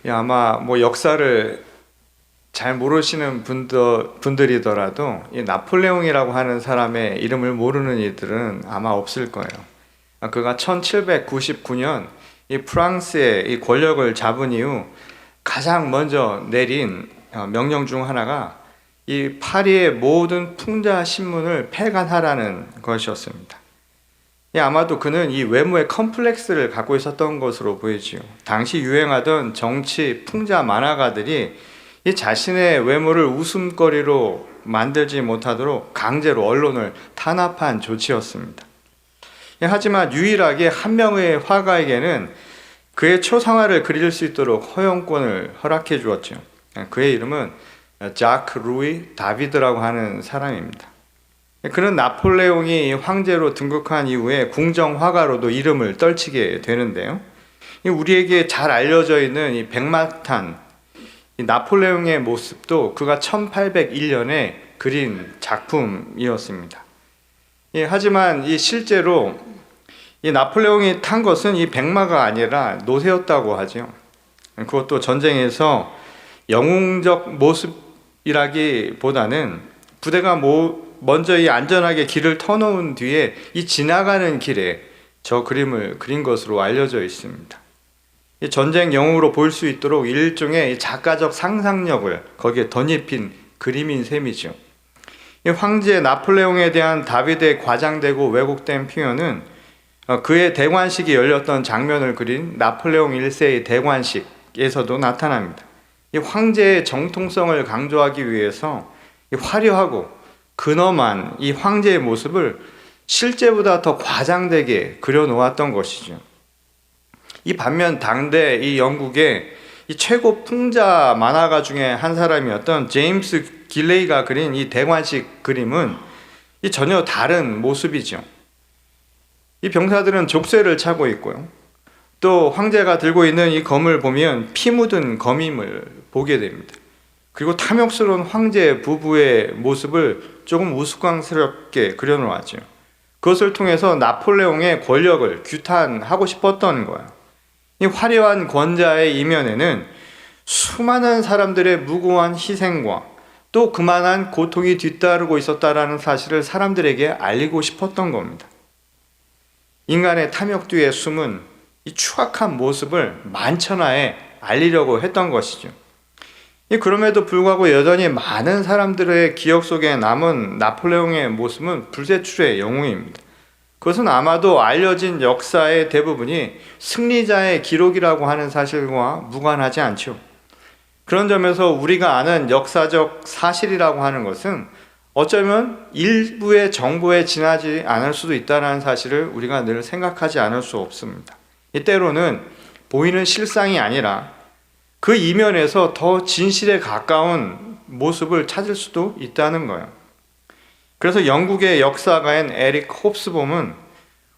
아마 뭐 역사를 잘 모르시는 분들이더라도 이 나폴레옹이라고 하는 사람의 이름을 모르는 이들은 아마 없을 거예요. 그가 1799년 이 프랑스의 이 권력을 잡은 이후 가장 먼저 내린 명령 중 하나가 이 파리의 모든 풍자 신문을 폐간하라는 것이었습니다. 아마도 그는 이 외모의 컴플렉스를 갖고 있었던 것으로 보이지요. 당시 유행하던 정치 풍자 만화가들이 이 자신의 외모를 웃음거리로 만들지 못하도록 강제로 언론을 탄압한 조치였습니다. 하지만 유일하게 한 명의 화가에게는 그의 초상화를 그릴 수 있도록 허용권을 허락해 주었죠. 그의 이름은 자크 루이 다비드라고 하는 사람입니다. 그는 나폴레옹이 황제로 등극한 이후에 궁정 화가로도 이름을 떨치게 되는데요. 우리에게 잘 알려져 있는 이 백마탄, 이 나폴레옹의 모습도 그가 1801년에 그린 작품이었습니다. 하지만 실제로 이 나폴레옹이 탄 것은 이 백마가 아니라 노새였다고 하죠. 그것도 전쟁에서 영웅적 모습이라기보다는 부대가 먼저 이 안전하게 길을 터놓은 뒤에 이 지나가는 길에 저 그림을 그린 것으로 알려져 있습니다. 이 전쟁 영웅으로 보일 수 있도록 일종의 작가적 상상력을 거기에 덧입힌 그림인 셈이죠. 이 황제 나폴레옹에 대한 다비드의 과장되고 왜곡된 표현은 그의 대관식이 열렸던 장면을 그린 나폴레옹 1세의 대관식에서도 나타납니다. 이 황제의 정통성을 강조하기 위해서 이 화려하고 근엄한 이 황제의 모습을 실제보다 더 과장되게 그려놓았던 것이죠. 이 반면 당대 이 영국의 이 최고 풍자 만화가 중에 한 사람이었던 제임스 길레이가 그린 이 대관식 그림은 이 전혀 다른 모습이죠. 이 병사들은 족쇄를 차고 있고요. 또 황제가 들고 있는 이 검을 보면 피 묻은 검임을 보게 됩니다. 그리고 탐욕스러운 황제 부부의 모습을 조금 우스꽝스럽게 그려놓았죠. 그것을 통해서 나폴레옹의 권력을 규탄하고 싶었던 거예요. 이 화려한 권자의 이면에는 수많은 사람들의 무고한 희생과 또 그만한 고통이 뒤따르고 있었다라는 사실을 사람들에게 알리고 싶었던 겁니다. 인간의 탐욕 뒤에 숨은 이 추악한 모습을 만천하에 알리려고 했던 것이죠. 그럼에도 불구하고 여전히 많은 사람들의 기억 속에 남은 나폴레옹의 모습은 불세출의 영웅입니다. 그것은 아마도 알려진 역사의 대부분이 승리자의 기록이라고 하는 사실과 무관하지 않죠. 그런 점에서 우리가 아는 역사적 사실이라고 하는 것은 어쩌면 일부의 정보에 지나지 않을 수도 있다는 사실을 우리가 늘 생각하지 않을 수 없습니다. 때로는 보이는 실상이 아니라 그 이면에서 더 진실에 가까운 모습을 찾을 수도 있다는 거예요. 그래서 영국의 역사가인 에릭 홉스봄은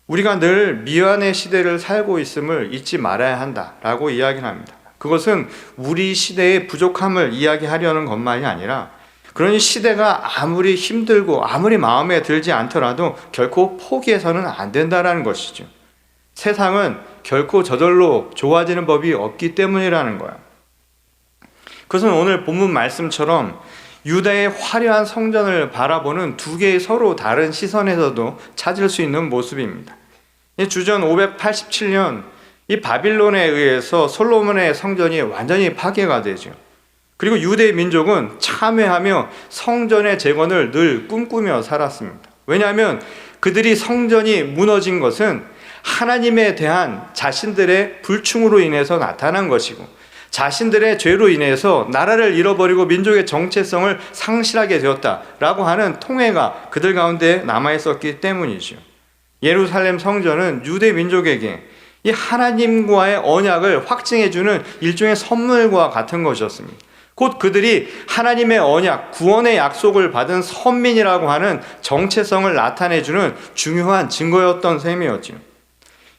우리가 늘 미완의 시대를 살고 있음을 잊지 말아야 한다라고 이야기를 합니다. 그것은 우리 시대의 부족함을 이야기하려는 것만이 아니라 그러니 시대가 아무리 힘들고 아무리 마음에 들지 않더라도 결코 포기해서는 안 된다는 것이죠. 세상은 결코 저절로 좋아지는 법이 없기 때문이라는 거예요. 그것은 오늘 본문 말씀처럼 유다의 화려한 성전을 바라보는 두 개의 서로 다른 시선에서도 찾을 수 있는 모습입니다. 주전 587년 이 바빌론에 의해서 솔로몬의 성전이 완전히 파괴가 되죠. 그리고 유대 민족은 참회하며 성전의 재건을 늘 꿈꾸며 살았습니다. 왜냐하면 그들이 성전이 무너진 것은 하나님에 대한 자신들의 불충으로 인해서 나타난 것이고 자신들의 죄로 인해서 나라를 잃어버리고 민족의 정체성을 상실하게 되었다라고 하는 통해가 그들 가운데 남아있었기 때문이죠. 예루살렘 성전은 유대 민족에게 이 하나님과의 언약을 확증해주는 일종의 선물과 같은 것이었습니다. 곧 그들이 하나님의 언약, 구원의 약속을 받은 선민이라고 하는 정체성을 나타내주는 중요한 증거였던 셈이었죠.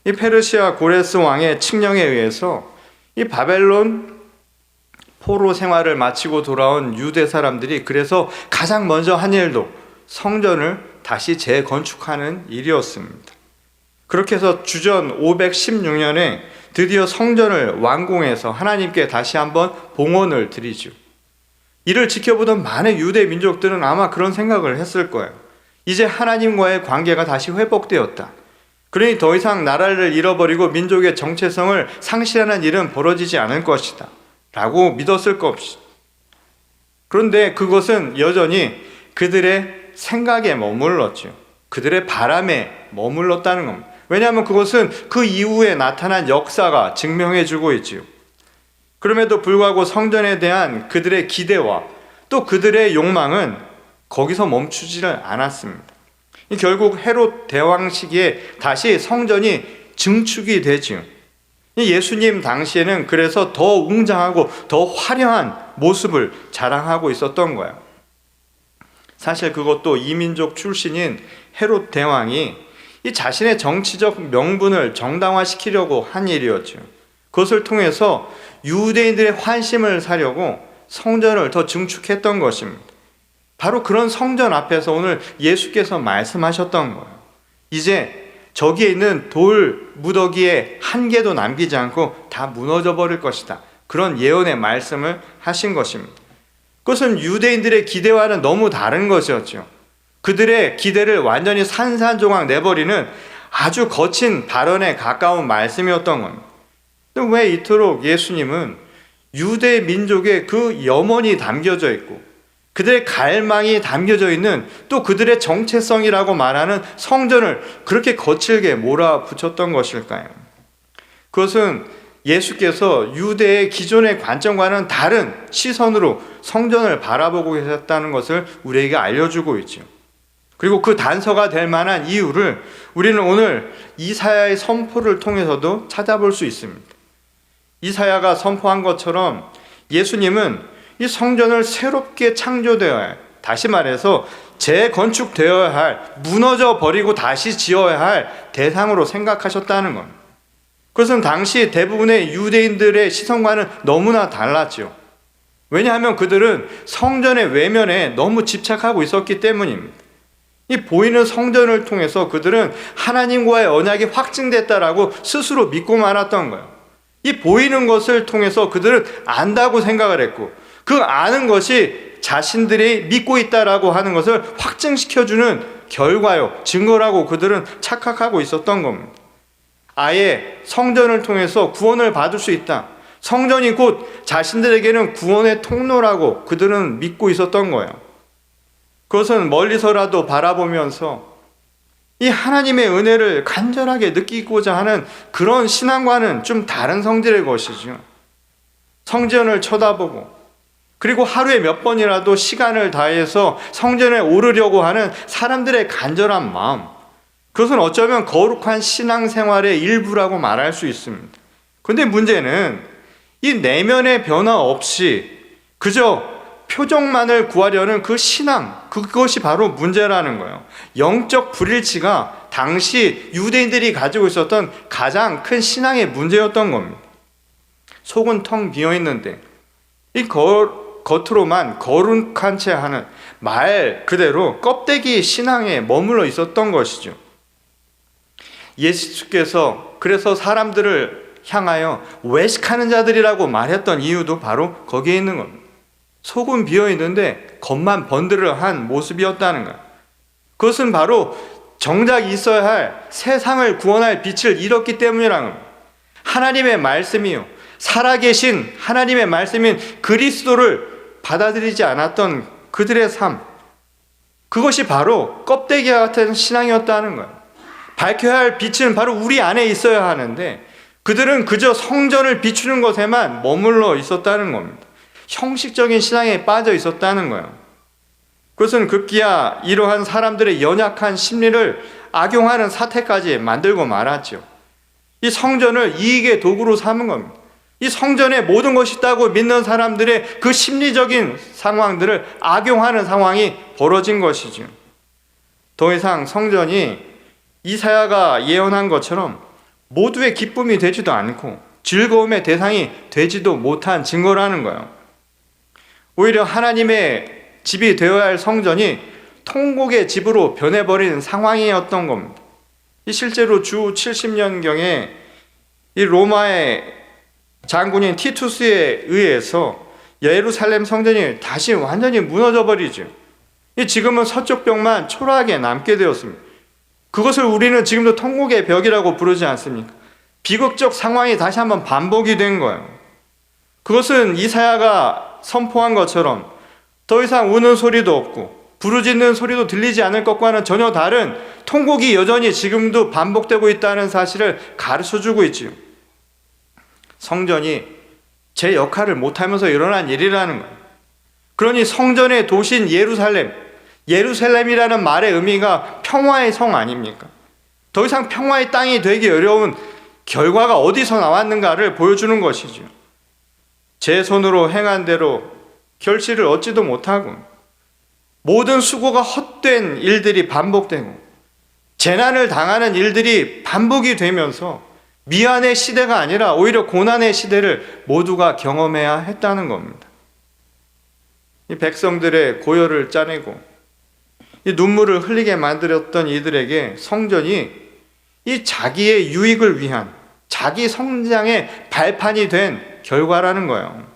이 페르시아 고레스 왕의 칙령에 의해서 이 바벨론 포로 생활을 마치고 돌아온 유대 사람들이 그래서 가장 먼저 한 일도 성전을 다시 재건축하는 일이었습니다. 그렇게 해서 주전 516년에 드디어 성전을 완공해서 하나님께 다시 한번 봉헌을 드리죠. 이를 지켜보던 많은 유대 민족들은 아마 그런 생각을 했을 거예요. 이제 하나님과의 관계가 다시 회복되었다. 그러니 더 이상 나라를 잃어버리고 민족의 정체성을 상실하는 일은 벌어지지 않을 것이다 라고 믿었을 것이다. 그런데 그것은 여전히 그들의 생각에 머물렀죠. 그들의 바람에 머물렀다는 겁니다. 왜냐하면 그것은 그 이후에 나타난 역사가 증명해주고 있지요. 그럼에도 불구하고 성전에 대한 그들의 기대와 또 그들의 욕망은 거기서 멈추지를 않았습니다. 결국 헤롯 대왕 시기에 다시 성전이 증축이 되지요. 예수님 당시에는 그래서 더 웅장하고 더 화려한 모습을 자랑하고 있었던 거예요. 사실 그것도 이민족 출신인 헤롯 대왕이 이 자신의 정치적 명분을 정당화시키려고 한 일이었죠. 그것을 통해서 유대인들의 환심을 사려고 성전을 더 증축했던 것입니다. 바로 그런 성전 앞에서 오늘 예수께서 말씀하셨던 거예요. 이제 저기에 있는 돌 무더기에 한 개도 남기지 않고 다 무너져 버릴 것이다. 그런 예언의 말씀을 하신 것입니다. 그것은 유대인들의 기대와는 너무 다른 것이었죠. 그들의 기대를 완전히 산산조각 내버리는 아주 거친 발언에 가까운 말씀이었던 겁니다. 왜 이토록 예수님은 유대 민족의 그 염원이 담겨져 있고 그들의 갈망이 담겨져 있는 또 그들의 정체성이라고 말하는 성전을 그렇게 거칠게 몰아붙였던 것일까요? 그것은 예수께서 유대의 기존의 관점과는 다른 시선으로 성전을 바라보고 계셨다는 것을 우리에게 알려주고 있죠. 그리고 그 단서가 될 만한 이유를 우리는 오늘 이사야의 선포를 통해서도 찾아볼 수 있습니다. 이사야가 선포한 것처럼 예수님은 이 성전을 새롭게 창조되어야 할, 다시 말해서 재건축되어야 할, 무너져 버리고 다시 지어야 할 대상으로 생각하셨다는 겁니다. 그것은 당시 대부분의 유대인들의 시선과는 너무나 달랐죠. 왜냐하면 그들은 성전의 외면에 너무 집착하고 있었기 때문입니다. 이 보이는 성전을 통해서 그들은 하나님과의 언약이 확증됐다라고 스스로 믿고 말았던 거예요. 이 보이는 것을 통해서 그들은 안다고 생각을 했고 그 아는 것이 자신들이 믿고 있다라고 하는 것을 확증시켜주는 결과요, 증거라고 그들은 착각하고 있었던 겁니다. 아예 성전을 통해서 구원을 받을 수 있다. 성전이 곧 자신들에게는 구원의 통로라고 그들은 믿고 있었던 거예요. 그것은 멀리서라도 바라보면서 이 하나님의 은혜를 간절하게 느끼고자 하는 그런 신앙과는 좀 다른 성질의 것이죠. 성전을 쳐다보고 그리고 하루에 몇 번이라도 시간을 다해서 성전에 오르려고 하는 사람들의 간절한 마음, 그것은 어쩌면 거룩한 신앙생활의 일부라고 말할 수 있습니다. 그런데 문제는 이 내면의 변화 없이 그저 표정만을 구하려는 그 신앙, 그것이 바로 문제라는 거예요. 영적 불일치가 당시 유대인들이 가지고 있었던 가장 큰 신앙의 문제였던 겁니다. 속은 텅 비어 있는데 이 겉으로만 거룩한 채 하는 말 그대로 껍데기 신앙에 머물러 있었던 것이죠. 예수께서 그래서 사람들을 향하여 외식하는 자들이라고 말했던 이유도 바로 거기에 있는 겁니다. 속은 비어 있는데 겉만 번들어한 모습이었다는 거예요. 그것은 바로 정작 있어야 할 세상을 구원할 빛을 잃었기 때문이라는 겁니다. 하나님의 말씀이요, 살아계신 하나님의 말씀인 그리스도를 받아들이지 않았던 그들의 삶, 그것이 바로 껍데기와 같은 신앙이었다는 거예요. 밝혀야 할 빛은 바로 우리 안에 있어야 하는데 그들은 그저 성전을 비추는 것에만 머물러 있었다는 겁니다. 형식적인 신앙에 빠져 있었다는 거예요. 그것은 급기야 이러한 사람들의 연약한 심리를 악용하는 사태까지 만들고 말았죠. 이 성전을 이익의 도구로 삼은 겁니다. 이 성전에 모든 것이 있다고 믿는 사람들의 그 심리적인 상황들을 악용하는 상황이 벌어진 것이죠. 더 이상 성전이 이사야가 예언한 것처럼 모두의 기쁨이 되지도 않고 즐거움의 대상이 되지도 못한 증거라는 거예요. 오히려 하나님의 집이 되어야 할 성전이 통곡의 집으로 변해버린 상황이었던 겁니다. 실제로 주 70년경에 이 로마의 장군인 티투스에 의해서 예루살렘 성전이 다시 완전히 무너져 버리죠. 지금은 서쪽 벽만 초라하게 남게 되었습니다. 그것을 우리는 지금도 통곡의 벽이라고 부르지 않습니까? 비극적 상황이 다시 한번 반복이 된 거예요. 그것은 이사야가 선포한 것처럼 더 이상 우는 소리도 없고 부르짖는 소리도 들리지 않을 것과는 전혀 다른 통곡이 여전히 지금도 반복되고 있다는 사실을 가르쳐주고 있지요. 성전이 제 역할을 못하면서 일어난 일이라는 거예요. 그러니 성전의 도시인 예루살렘이라는 말의 의미가 평화의 성 아닙니까? 더 이상 평화의 땅이 되기 어려운 결과가 어디서 나왔는가를 보여주는 것이죠. 제 손으로 행한 대로 결실을 얻지도 못하고 모든 수고가 헛된 일들이 반복되고 재난을 당하는 일들이 반복이 되면서 미안의 시대가 아니라 오히려 고난의 시대를 모두가 경험해야 했다는 겁니다. 이 백성들의 고열을 짜내고 이 눈물을 흘리게 만들었던 이들에게 성전이 이 자기의 유익을 위한 자기 성장의 발판이 된 결과라는 거예요.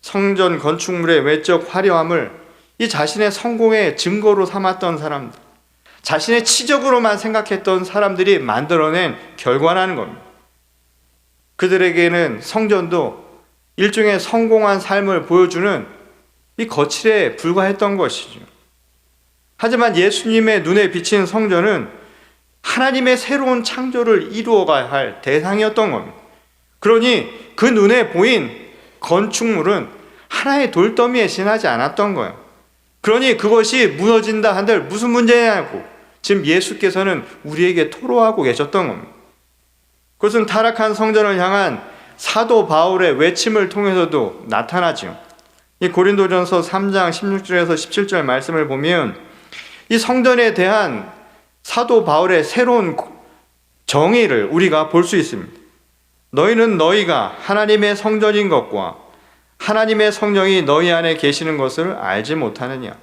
성전 건축물의 외적 화려함을 이 자신의 성공의 증거로 삼았던 사람들, 자신의 치적으로만 생각했던 사람들이 만들어낸 결과라는 겁니다. 그들에게는 성전도 일종의 성공한 삶을 보여주는 이 거칠에 불과했던 것이죠. 하지만 예수님의 눈에 비친 성전은 하나님의 새로운 창조를 이루어가야 할 대상이었던 겁니다. 그러니 그 눈에 보인 건축물은 하나의 돌더미에 지나지 않았던 거예요. 그러니 그것이 무너진다 한들 무슨 문제냐고 지금 예수께서는 우리에게 토로하고 계셨던 겁니다. 그것은 타락한 성전을 향한 사도 바울의 외침을 통해서도 나타나죠. 이 고린도전서 3장 16절에서 17절 말씀을 보면 이 성전에 대한 사도 바울의 새로운 정의를 우리가 볼 수 있습니다. 너희는 너희가 하나님의 성전인 것과 하나님의 성령이 너희 안에 계시는 것을 알지 못하느냐.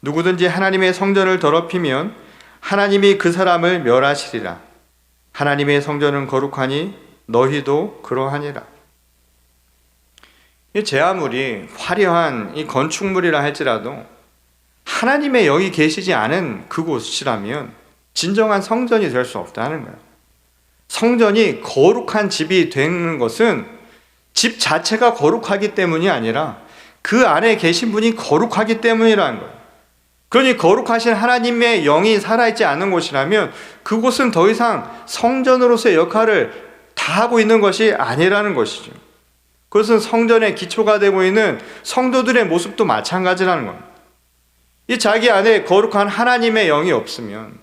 누구든지 하나님의 성전을 더럽히면 하나님이 그 사람을 멸하시리라. 하나님의 성전은 거룩하니 너희도 그러하니라. 제 아무리 화려한 이 건축물이라 할지라도 하나님의 영이 계시지 않은 그곳이라면 진정한 성전이 될 수 없다는 거예요. 성전이 거룩한 집이 되는 것은 집 자체가 거룩하기 때문이 아니라 그 안에 계신 분이 거룩하기 때문이라는 거예요. 그러니 거룩하신 하나님의 영이 살아있지 않은 곳이라면 그곳은 더 이상 성전으로서의 역할을 다하고 있는 것이 아니라는 것이죠. 그것은 성전의 기초가 되고 있는 성도들의 모습도 마찬가지라는 겁니다. 이 자기 안에 거룩한 하나님의 영이 없으면,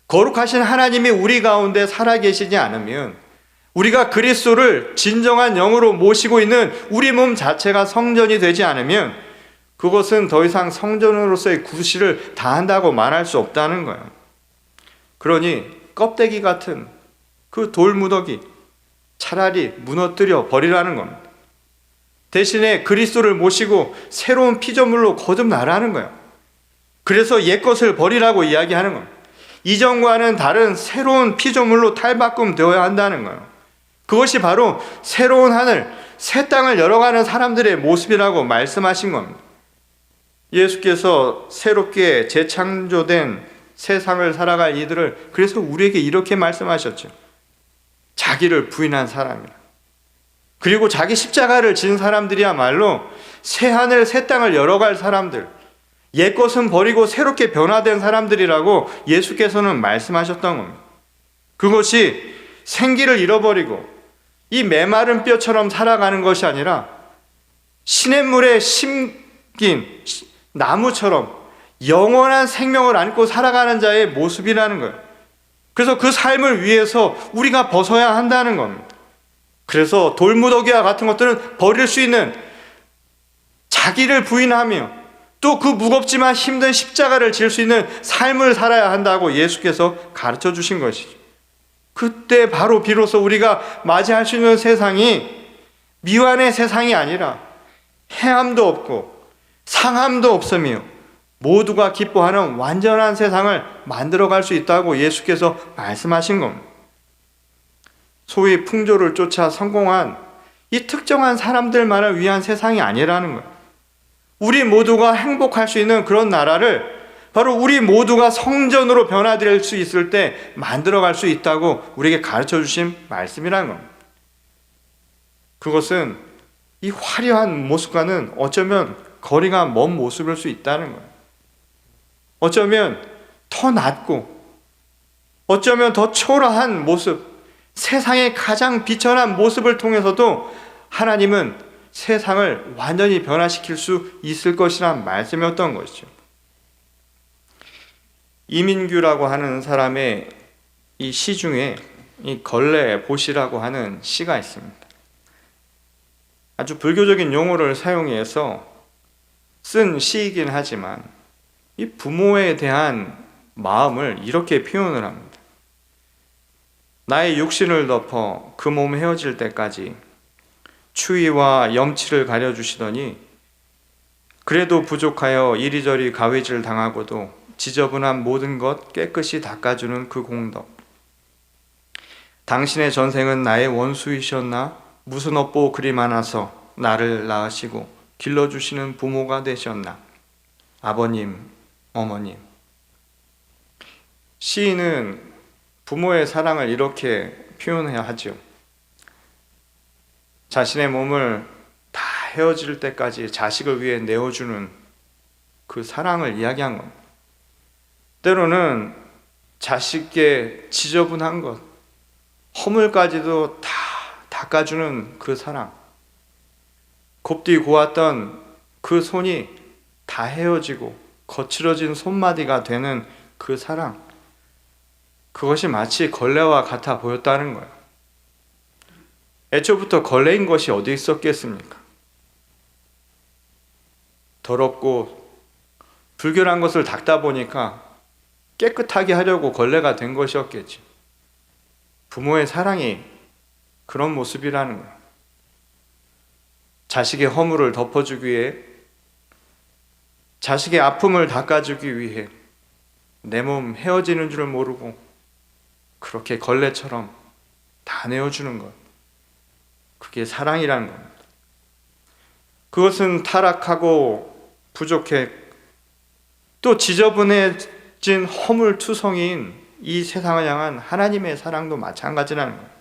거룩하신 하나님이 우리 가운데 살아계시지 않으면, 우리가 그리스도를 진정한 영으로 모시고 있는 우리 몸 자체가 성전이 되지 않으면 그것은 더 이상 성전으로서의 구실을 다한다고 말할 수 없다는 거예요. 그러니 껍데기 같은 그 돌무더기 차라리 무너뜨려 버리라는 겁니다. 대신에 그리스도를 모시고 새로운 피조물로 거듭나라는 거예요. 그래서 옛것을 버리라고 이야기하는 겁니다. 이전과는 다른 새로운 피조물로 탈바꿈되어야 한다는 거예요. 그것이 바로 새로운 하늘, 새 땅을 열어가는 사람들의 모습이라고 말씀하신 겁니다. 예수께서 새롭게 재창조된 세상을 살아갈 이들을 그래서 우리에게 이렇게 말씀하셨죠. 자기를 부인한 사람이라. 그리고 자기 십자가를 진 사람들이야말로 새 하늘, 새 땅을 열어갈 사람들, 옛것은 버리고 새롭게 변화된 사람들이라고 예수께서는 말씀하셨던 겁니다. 그것이 생기를 잃어버리고 이 메마른 뼈처럼 살아가는 것이 아니라 시냇물에 심긴 나무처럼 영원한 생명을 안고 살아가는 자의 모습이라는 거예요. 그래서 그 삶을 위해서 우리가 벗어야 한다는 겁니다. 그래서 돌무더기와 같은 것들은 버릴 수 있는, 자기를 부인하며 또 그 무겁지만 힘든 십자가를 질 수 있는 삶을 살아야 한다고 예수께서 가르쳐 주신 것이죠. 그때 바로 비로소 우리가 맞이할 수 있는 세상이 미완의 세상이 아니라 해함도 없고 상함도 없으며 모두가 기뻐하는 완전한 세상을 만들어갈 수 있다고 예수께서 말씀하신 겁니다. 소위 풍조를 쫓아 성공한 이 특정한 사람들만을 위한 세상이 아니라는 거예요. 우리 모두가 행복할 수 있는 그런 나라를 바로 우리 모두가 성전으로 변화될 수 있을 때 만들어갈 수 있다고 우리에게 가르쳐 주신 말씀이라는 겁니다. 그것은 이 화려한 모습과는 어쩌면 거리가 먼 모습일 수 있다는 거예요. 어쩌면 더 낮고 어쩌면 더 초라한 모습, 세상의 가장 비천한 모습을 통해서도 하나님은 세상을 완전히 변화시킬 수 있을 것이란 말씀이었던 것이죠. 이민규라고 하는 사람의 이 시 중에 이 걸레봇이라고 하는 시가 있습니다. 아주 불교적인 용어를 사용해서 쓴 시이긴 하지만 이 부모에 대한 마음을 이렇게 표현을 합니다. 나의 육신을 덮어 그 몸 헤어질 때까지 추위와 염치를 가려주시더니 그래도 부족하여 이리저리 가위질 당하고도 지저분한 모든 것 깨끗이 닦아주는 그 공덕. 당신의 전생은 나의 원수이셨나? 무슨 업보 그리 많아서 나를 낳으시고 길러주시는 부모가 되셨나? 아버님, 어머님. 시인은 부모의 사랑을 이렇게 표현해야 하죠. 자신의 몸을 다 헤어질 때까지 자식을 위해 내어주는 그 사랑을 이야기한 겁니다. 때로는 자식의 지저분한 것, 허물까지도 다 닦아주는 그 사랑, 곱디 고왔던 그 손이 다 헤어지고 거칠어진 손마디가 되는 그 사랑, 그것이 마치 걸레와 같아 보였다는 거예요. 애초부터 걸레인 것이 어디 있었겠습니까? 더럽고 불결한 것을 닦다 보니까 깨끗하게 하려고 걸레가 된 것이었겠지. 부모의 사랑이 그런 모습이라는 거예요. 자식의 허물을 덮어주기 위해, 자식의 아픔을 닦아주기 위해 내 몸 헤어지는 줄 모르고 그렇게 걸레처럼 다 내어주는 것, 그게 사랑이라는 겁니다. 그것은 타락하고 부족해 또 지저분해진 허물투성이인 이 세상을 향한 하나님의 사랑도 마찬가지라는 거예요.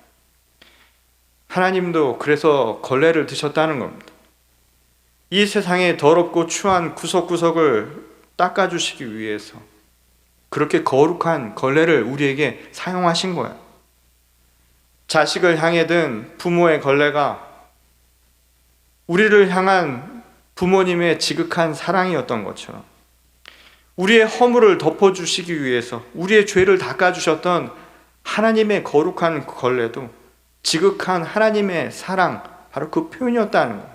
하나님도 그래서 걸레를 드셨다는 겁니다. 이 세상의 더럽고 추한 구석구석을 닦아주시기 위해서 그렇게 거룩한 걸레를 우리에게 사용하신 거예요. 자식을 향해 든 부모의 걸레가 우리를 향한 부모님의 지극한 사랑이었던 것처럼 우리의 허물을 덮어주시기 위해서 우리의 죄를 닦아주셨던 하나님의 거룩한 걸레도 지극한 하나님의 사랑, 바로 그 표현이었다는 거예요.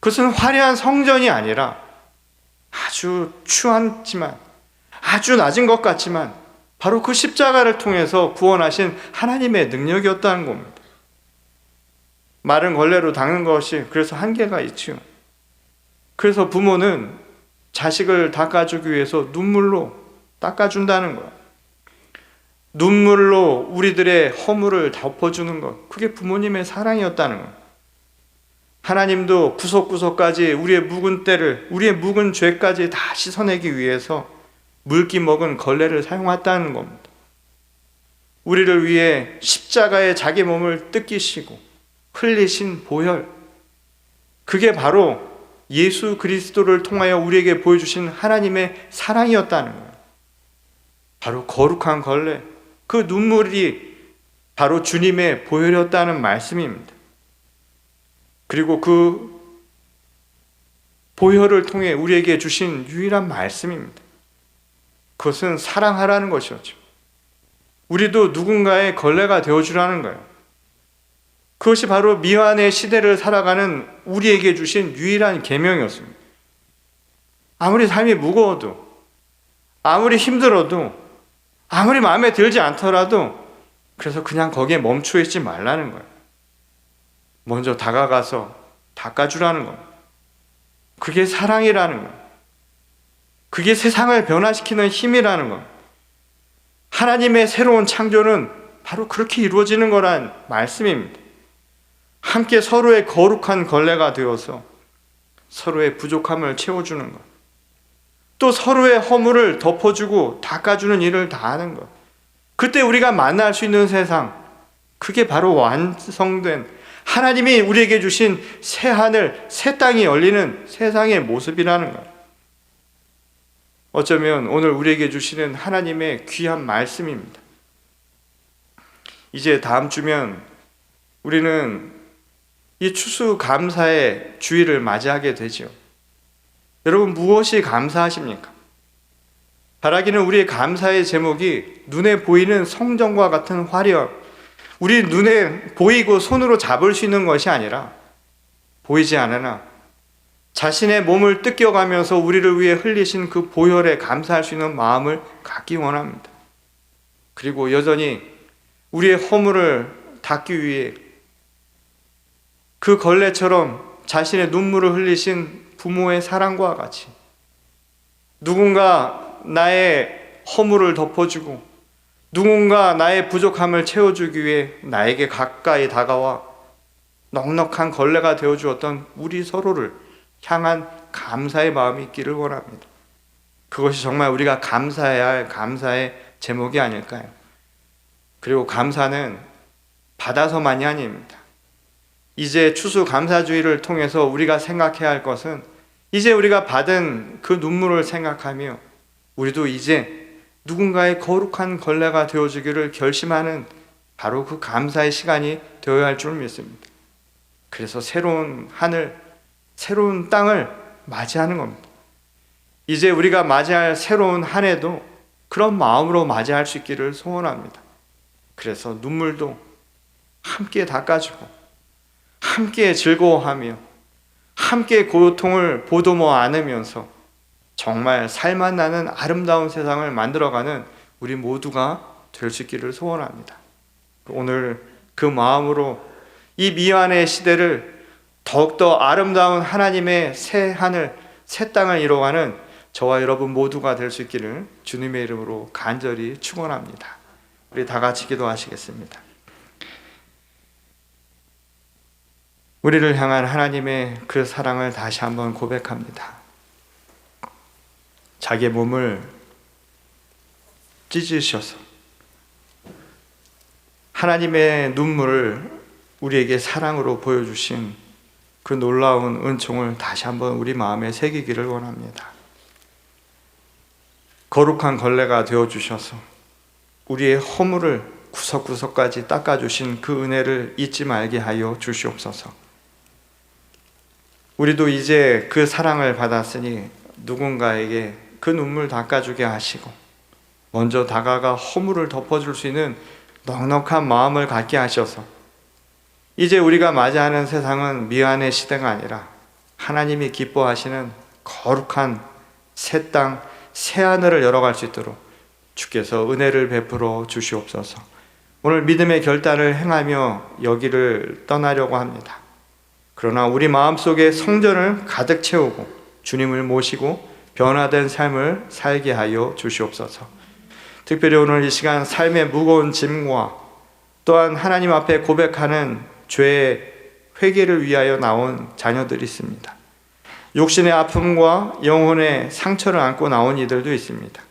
그것은 화려한 성전이 아니라 아주 추하지만 아주 낮은 것 같지만 바로 그 십자가를 통해서 구원하신 하나님의 능력이었다는 겁니다. 마른 걸레로 닦는 것이 그래서 한계가 있지요. 그래서 부모는 자식을 닦아주기 위해서 눈물로 닦아준다는 거예요. 눈물로 우리들의 허물을 덮어주는 것, 그게 부모님의 사랑이었다는 거예요. 하나님도 구석구석까지 우리의 묵은 때를, 우리의 묵은 죄까지 다 씻어내기 위해서 물기 먹은 걸레를 사용했다는 겁니다. 우리를 위해 십자가에 자기 몸을 뜯기시고 흘리신 보혈, 그게 바로 예수 그리스도를 통하여 우리에게 보여주신 하나님의 사랑이었다는 거예요. 바로 거룩한 걸레, 그 눈물이 바로 주님의 보혈이었다는 말씀입니다. 그리고 그 보혈을 통해 우리에게 주신 유일한 말씀입니다. 그것은 사랑하라는 것이었죠. 우리도 누군가의 걸레가 되어주라는 거예요. 그것이 바로 미완의 시대를 살아가는 우리에게 주신 유일한 계명이었습니다. 아무리 삶이 무거워도, 아무리 힘들어도, 아무리 마음에 들지 않더라도 그래서 그냥 거기에 멈추어 있지 말라는 거예요. 먼저 다가가서 닦아주라는 겁니다. 그게 사랑이라는 거예요. 그게 세상을 변화시키는 힘이라는 겁니다. 하나님의 새로운 창조는 바로 그렇게 이루어지는 거란 말씀입니다. 함께 서로의 거룩한 걸레가 되어서 서로의 부족함을 채워주는 것, 또 서로의 허물을 덮어주고 닦아주는 일을 다하는 것, 그때 우리가 만날 수 있는 세상, 그게 바로 완성된 하나님이 우리에게 주신 새 하늘, 새 땅이 열리는 세상의 모습이라는 것. 어쩌면 오늘 우리에게 주시는 하나님의 귀한 말씀입니다. 이제 다음 주면 우리는 이 추수감사의 주일을 맞이하게 되죠. 여러분, 무엇이 감사하십니까? 바라기는 우리의 감사의 제목이 눈에 보이는 성전과 같은 화려함, 우리 눈에 보이고 손으로 잡을 수 있는 것이 아니라 보이지 않으나 자신의 몸을 뜯겨가면서 우리를 위해 흘리신 그 보혈에 감사할 수 있는 마음을 갖기 원합니다. 그리고 여전히 우리의 허물을 닦기 위해 그 걸레처럼 자신의 눈물을 흘리신 부모의 사랑과 같이 누군가 나의 허물을 덮어주고 누군가 나의 부족함을 채워주기 위해 나에게 가까이 다가와 넉넉한 걸레가 되어주었던 우리 서로를 향한 감사의 마음이 있기를 원합니다. 그것이 정말 우리가 감사해야 할 감사의 제목이 아닐까요? 그리고 감사는 받아서만이 아닙니다. 이제 추수감사주의를 통해서 우리가 생각해야 할 것은 이제 우리가 받은 그 눈물을 생각하며 우리도 이제 누군가의 거룩한 걸레가 되어주기를 결심하는 바로 그 감사의 시간이 되어야 할 줄 믿습니다. 그래서 새로운 하늘, 새로운 땅을 맞이하는 겁니다. 이제 우리가 맞이할 새로운 한 해도 그런 마음으로 맞이할 수 있기를 소원합니다. 그래서 눈물도 함께 닦아주고 함께 즐거워하며 함께 고통을 보듬어 안으면서 정말 살맛 나는 아름다운 세상을 만들어가는 우리 모두가 될 수 있기를 소원합니다. 오늘 그 마음으로 이 미완의 시대를 더욱더 아름다운 하나님의 새 하늘, 새 땅을 이뤄가는 저와 여러분 모두가 될 수 있기를 주님의 이름으로 간절히 축원합니다. 우리 다 같이 기도하시겠습니다. 우리를 향한 하나님의 그 사랑을 다시 한번 고백합니다. 자기의 몸을 찢으셔서 하나님의 눈물을 우리에게 사랑으로 보여주신 그 놀라운 은총을 다시 한번 우리 마음에 새기기를 원합니다. 거룩한 걸레가 되어주셔서 우리의 허물을 구석구석까지 닦아주신 그 은혜를 잊지 말게 하여 주시옵소서. 우리도 이제 그 사랑을 받았으니 누군가에게 그 눈물 닦아주게 하시고 먼저 다가가 허물을 덮어줄 수 있는 넉넉한 마음을 갖게 하셔서 이제 우리가 맞이하는 세상은 미완의 시대가 아니라 하나님이 기뻐하시는 거룩한 새 땅, 새 하늘을 열어갈 수 있도록 주께서 은혜를 베풀어 주시옵소서. 오늘 믿음의 결단을 행하며 여기를 떠나려고 합니다. 그러나 우리 마음속에 성전을 가득 채우고 주님을 모시고 변화된 삶을 살게 하여 주시옵소서. 특별히 오늘 이 시간 삶의 무거운 짐과 또한 하나님 앞에 고백하는 죄의 회개를 위하여 나온 자녀들이 있습니다. 육신의 아픔과 영혼의 상처를 안고 나온 이들도 있습니다.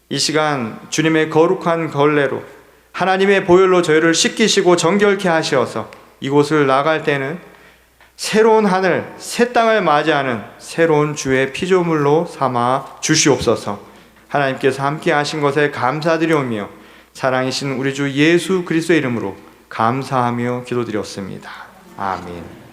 이 시간 주님의 거룩한 걸레로 하나님의 보혈로 저희를 씻기시고 정결케 하셔서 이곳을 나갈 때는 새로운 하늘, 새 땅을 맞이하는 새로운 주의 피조물로 삼아 주시옵소서. 하나님께서 함께 하신 것에 감사드리오며 사랑이신 우리 주 예수 그리스도의 이름으로 감사하며 기도드렸습니다. 아멘.